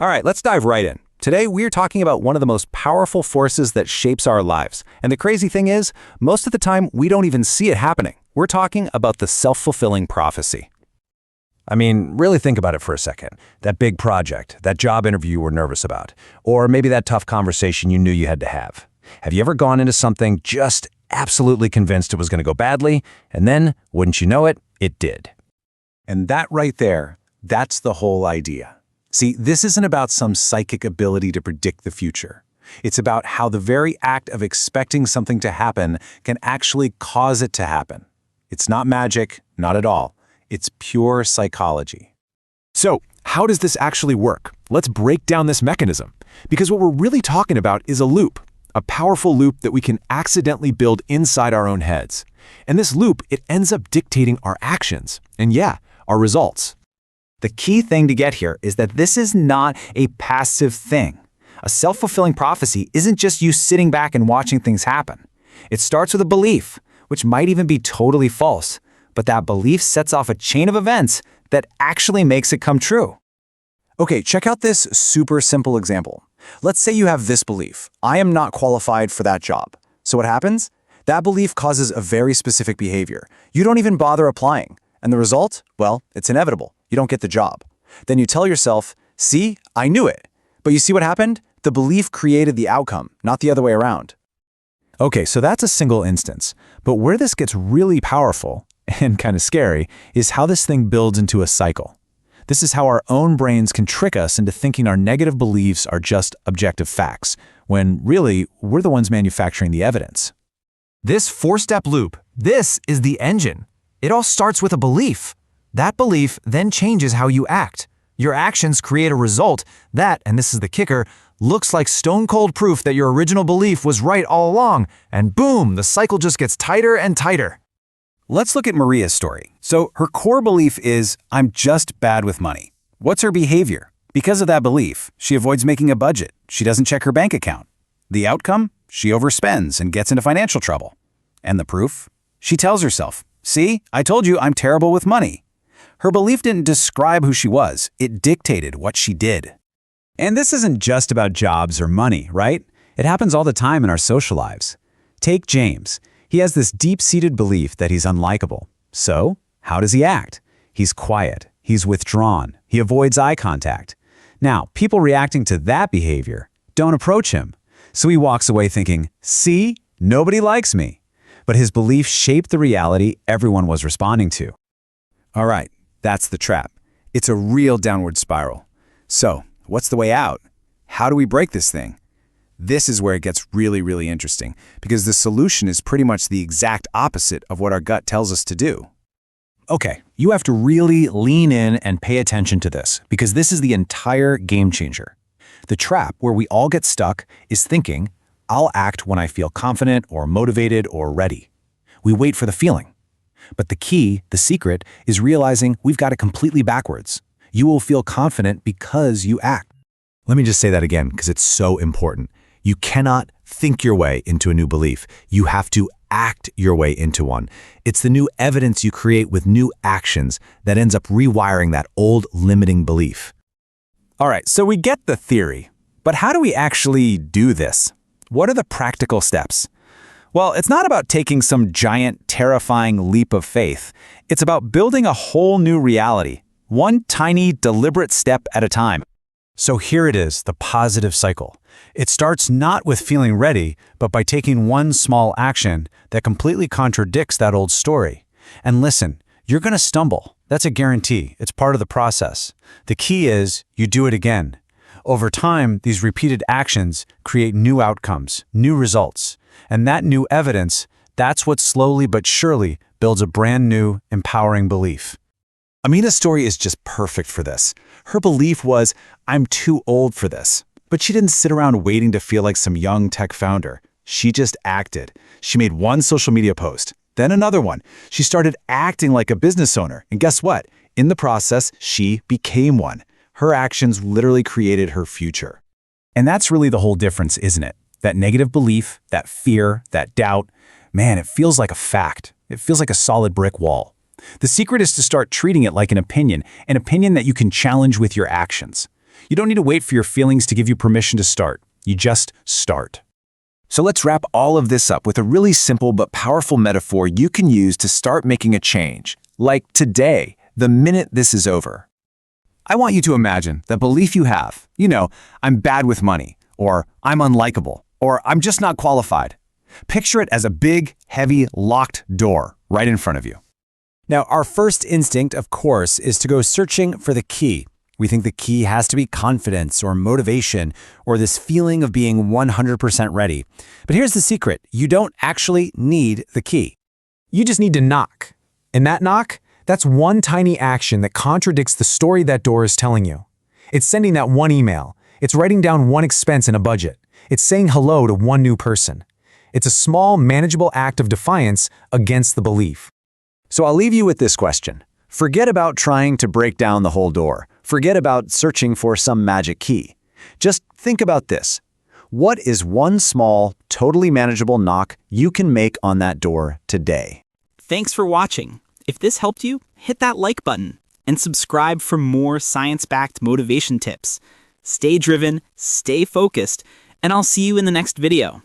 All right, let's dive right in. Today, we're talking about one of the most powerful forces that shapes our lives. And the crazy thing is, most of the time, we don't even see it happening. We're talking about the self-fulfilling prophecy. I mean, really think about it for a second. That big project, that job interview you were nervous about, or maybe that tough conversation you knew you had to have. Have you ever gone into something just absolutely convinced it was going to go badly, and then, wouldn't you know it, it did? And that right there, that's the whole idea. See, this isn't about some psychic ability to predict the future. It's about how the very act of expecting something to happen can actually cause it to happen. It's not magic, not at all. It's pure psychology. So, how does this actually work? Let's break down this mechanism. Because what we're really talking about is a loop, a powerful loop that we can accidentally build inside our own heads. And this loop, it ends up dictating our actions, and yeah, our results. The key thing to get here is that this is not a passive thing. A self-fulfilling prophecy isn't just you sitting back and watching things happen. It starts with a belief, which might even be totally false, but that belief sets off a chain of events that actually makes it come true. Okay, check out this super simple example. Let's say you have this belief, I am not qualified for that job. So what happens? That belief causes a very specific behavior. You don't even bother applying. And the result? Well, it's inevitable. You don't get the job. Then you tell yourself, see, I knew it. But you see what happened? The belief created the outcome, not the other way around. Okay, so that's a single instance. But where this gets really powerful and kind of scary is how this thing builds into a cycle. This is how our own brains can trick us into thinking our negative beliefs are just objective facts, when really, we're the ones manufacturing the evidence. This four-step loop, this is the engine. It all starts with a belief. That belief then changes how you act. Your actions create a result that, and this is the kicker, looks like stone-cold proof that your original belief was right all along, and boom, the cycle just gets tighter and tighter. Let's look at Maria's story. So her core belief is, I'm just bad with money. What's her behavior? Because of that belief, she avoids making a budget. She doesn't check her bank account. The outcome? She overspends and gets into financial trouble. And the proof? She tells herself, see, I told you I'm terrible with money. Her belief didn't describe who she was. It dictated what she did. And this isn't just about jobs or money, right? It happens all the time in our social lives. Take James. He has this deep-seated belief that he's unlikable. So, how does he act? He's quiet. He's withdrawn. He avoids eye contact. Now, people reacting to that behavior don't approach him. So he walks away thinking, see, nobody likes me. But his belief shaped the reality everyone was responding to. All right, that's the trap. It's a real downward spiral. So, what's the way out? How do we break this thing? This is where it gets really, really interesting, because the solution is pretty much the exact opposite of what our gut tells us to do. Okay, you have to really lean in and pay attention to this, because this is the entire game changer. The trap where we all get stuck is thinking, I'll act when I feel confident or motivated or ready. We wait for the feeling. But the key, the secret, is realizing we've got it completely backwards. You will feel confident because you act. Let me just say that again, because it's so important. You cannot think your way into a new belief. You have to act your way into one. It's the new evidence you create with new actions that ends up rewiring that old limiting belief. All right, so we get the theory, but how do we actually do this? What are the practical steps? Well, it's not about taking some giant, terrifying leap of faith. It's about building a whole new reality, one tiny, deliberate step at a time. So here it is, the positive cycle. It starts not with feeling ready, but by taking one small action that completely contradicts that old story. And listen, you're going to stumble. That's a guarantee. It's part of the process. The key is you do it again. Over time, these repeated actions create new outcomes, new results. And that new evidence, that's what slowly but surely builds a brand new, empowering belief. Amina's story is just perfect for this. Her belief was, I'm too old for this. But she didn't sit around waiting to feel like some young tech founder. She just acted. She made one social media post, then another one. She started acting like a business owner. And guess what? In the process, she became one. Her actions literally created her future. And that's really the whole difference, isn't it? That negative belief, that fear, that doubt, man, it feels like a fact. It feels like a solid brick wall. The secret is to start treating it like an opinion that you can challenge with your actions. You don't need to wait for your feelings to give you permission to start. You just start. So let's wrap all of this up with a really simple but powerful metaphor you can use to start making a change. Like today, the minute this is over. I want you to imagine the belief you have. I'm bad with money, or I'm unlikable, or I'm just not qualified. Picture it as a big, heavy, locked door right in front of you. Now, our first instinct, of course, is to go searching for the key. We think the key has to be confidence or motivation or this feeling of being 100% ready. But here's the secret. You don't actually need the key. You just need to knock. And that knock, that's one tiny action that contradicts the story that door is telling you. It's sending that one email. It's writing down one expense in a budget. It's saying hello to one new person. It's a small, manageable act of defiance against the belief. So I'll leave you with this question. Forget about trying to break down the whole door. Forget about searching for some magic key. Just think about this. What is one small, totally manageable knock you can make on that door today? Thanks for watching. If this helped you, hit that like button and subscribe for more science-backed motivation tips. Stay driven, stay focused, and I'll see you in the next video.